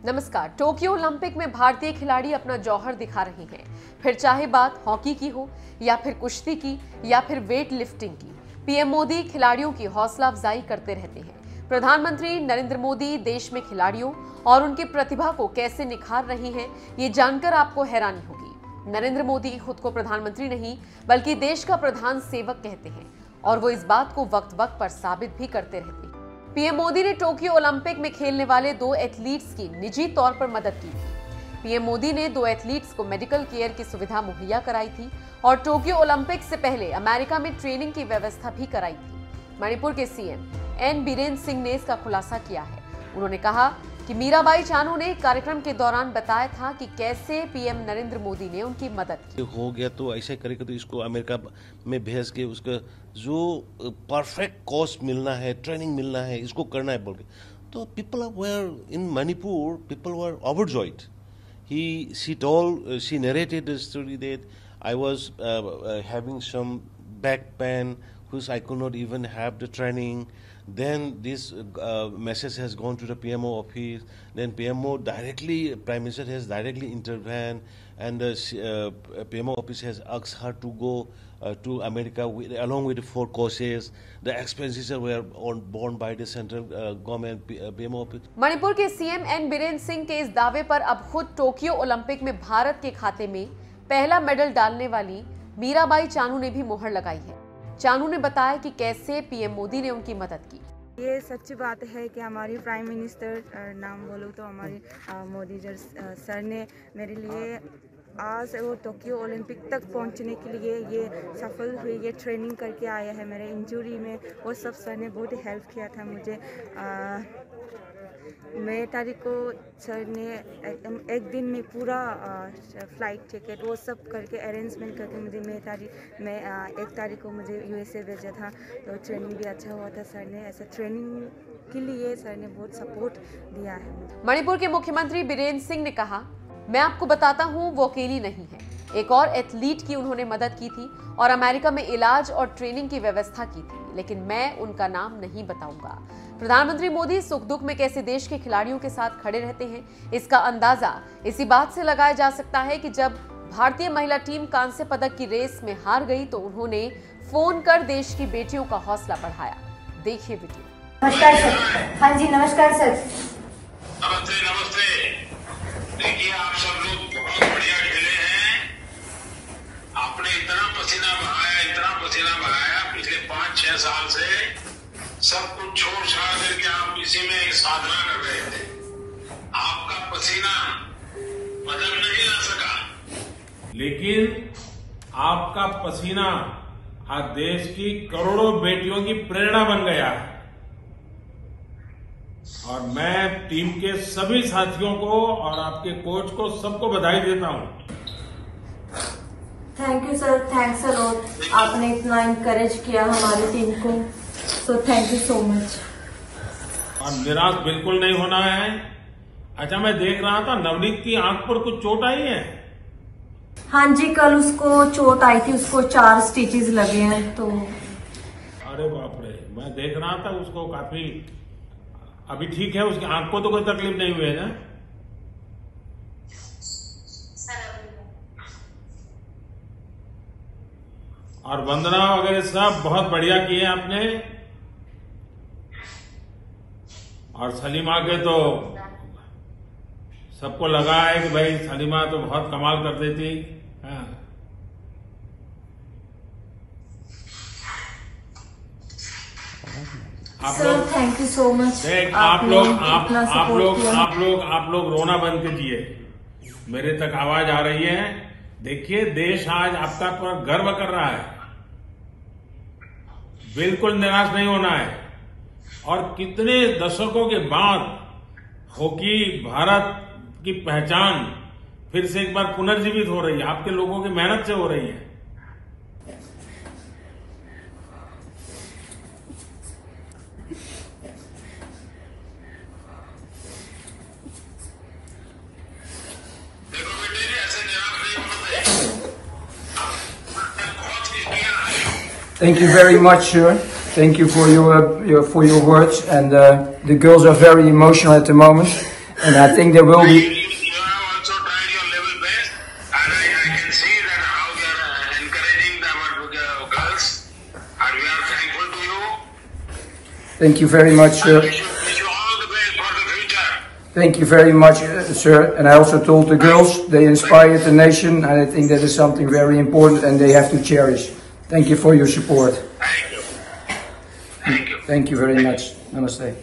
नमस्कार। Tokyo Olympic में भारतीय खिलाड़ी अपना जौहर दिखा रहे हैं, फिर चाहे बात हॉकी की हो या फिर कुश्ती की या फिर वेट लिफ्टिंग की। पीएम मोदी खिलाड़ियों की हौसला अफजाई करते रहते हैं। प्रधानमंत्री नरेंद्र मोदी देश में खिलाड़ियों और उनकी प्रतिभा को कैसे निखार रहे हैं, ये जानकर आपको हैरानी होगी। नरेंद्र मोदी खुद को प्रधानमंत्री नहीं बल्कि देश का प्रधान सेवक कहते हैं और वो इस बात को वक्त वक्त पर साबित भी करते रहते हैं। पीएम मोदी ने टोक्यो ओलंपिक में खेलने वाले 2 एथलीट्स की निजी तौर पर मदद की थी। पीएम मोदी ने 2 एथलीट्स को मेडिकल केयर की सुविधा मुहैया कराई थी और टोक्यो ओलंपिक से पहले अमेरिका में ट्रेनिंग की व्यवस्था भी कराई थी। मणिपुर के सीएम एन बीरेन सिंह ने इसका खुलासा किया है। उन्होंने कहा कि मीराबाई चानू ने कार्यक्रम के दौरान बताया था कि कैसे पीएम नरेंद्र मोदी ने उनकी मदद की। हो गया तो ऐसे करेगा तो इसको अमेरिका में भेज के उसका जो परफेक्ट कोर्स मिलना है, ट्रेनिंग मिलना है, इसको करना है बोल के। तो people were in Manipur, people were overjoyed. She narrated the story that I was having some back pain, which I could not even have the training. Then this message has gone to the PMO office. Then PMO directly, Prime Minister has directly intervened, and the PMO office has asked her to go to America along with the 4 courses. The expenses were borne by the central government, PMO office. Manipur के CM N Biren Singh के इस दावे पर अब खुद Tokyo Olympic में भारत के खाते में पहला मेडल डालने वाली मीराबाई चानू ने भी मोहर लगाई है। चानू ने बताया कि कैसे पीएम मोदी ने उनकी मदद की। ये सच्ची बात है कि हमारी प्राइम मिनिस्टर, नाम बोलूँ तो हमारी मोदी जी सर ने मेरे लिए आज वो टोक्यो ओलंपिक तक पहुंचने के लिए ये सफल हुई, ये ट्रेनिंग करके आया है। मेरे इंजरी में वो सब सर ने बहुत हेल्प किया था मुझे। मई तारीख को सर ने एक दिन में पूरा फ्लाइट टिकट वो सब करके अरेंजमेंट करके मुझे मई 1 तारीख को मुझे यूएसए भेजा था। तो ट्रेनिंग भी अच्छा हुआ था। सर ने ऐसा ट्रेनिंग के लिए सर ने बहुत सपोर्ट दिया है। मणिपुर के मुख्यमंत्री बीरेन सिंह ने कहा, मैं आपको बताता हूं वो अकेली नहीं है। एक और एथलीट की उन्होंने मदद की थी और अमेरिका में इलाज और ट्रेनिंग की व्यवस्था की थी, लेकिन मैं उनका नाम नहीं बताऊंगा। प्रधानमंत्री मोदी सुख दुख में कैसे देश के खिलाड़ियों के साथ खड़े रहते हैं, इसका अंदाजा इसी बात से लगाया जा सकता है कि जब भारतीय महिला टीम कांस्य पदक की रेस में हार गई तो उन्होंने फोन कर देश की बेटियों का हौसला बढ़ाया। देखिए वीडियो। नमस्कार सर। हाँ जी नमस्कार सर। नमस्ते। देखिए आप सब लोग बहुत बढ़िया खेले हैं। आपने इतना पसीना बहाया पिछले 5-6 साल से। सब कुछ छोड़ छाड़ करके आप इसी में एक साधना कर रहे थे। आपका पसीना पदक नहीं ला सका, लेकिन आपका पसीना आज देश की करोड़ों बेटियों की प्रेरणा बन गया है। और मैं टीम के सभी साथियों को और आपके कोच को सबको बधाई देता हूं। Thank you sir, thanks a lot. आपने इतना इनकरेज किया हमारी टीम को, so thank you so much. और निराश बिल्कुल नहीं होना है। अच्छा, मैं देख रहा था नवनीत की आंख पर कुछ चोट आई है। हाँ जी, कल उसको चोट आई थी, उसको 4 स्टिचेस लगे हैं। तो अरे बाप रे, मैं देख रहा था उसको काफी अभी ठीक है। उसकी आंख को तो कोई तकलीफ नहीं हुई है ना? और वंदना वगैरह सब बहुत बढ़िया किए आपने। और सलीमा के तो सबको लगा है कि भाई सलीमा तो बहुत कमाल कर देती। हाँ। Sir thank you so much. आप लोग रोना बंद कीजिए। मेरे तक आवाज आ रही है। देखिए, देश आज आपका पर गर्व कर रहा है। बिल्कुल निराश नहीं होना है। और कितने दशकों के बाद हॉकी भारत की पहचान फिर से एक बार पुनर्जीवित हो रही है। आपके लोगों की मेहनत से हो रही है। Thank you very much, sir. Thank you for your words. And the girls are very emotional at the moment. And I think there will be. You have also tried your level best, and I can see that how you are encouraging our girls, and we are thankful to you. Thank you very much, sir. Wish you all the best for the future. Thank you very much, sir. And I also told the girls they inspired the nation, and I think that is something very important, and they have to cherish. Thank you for your support. Thank you. Thank you. Thank you very much. Namaste.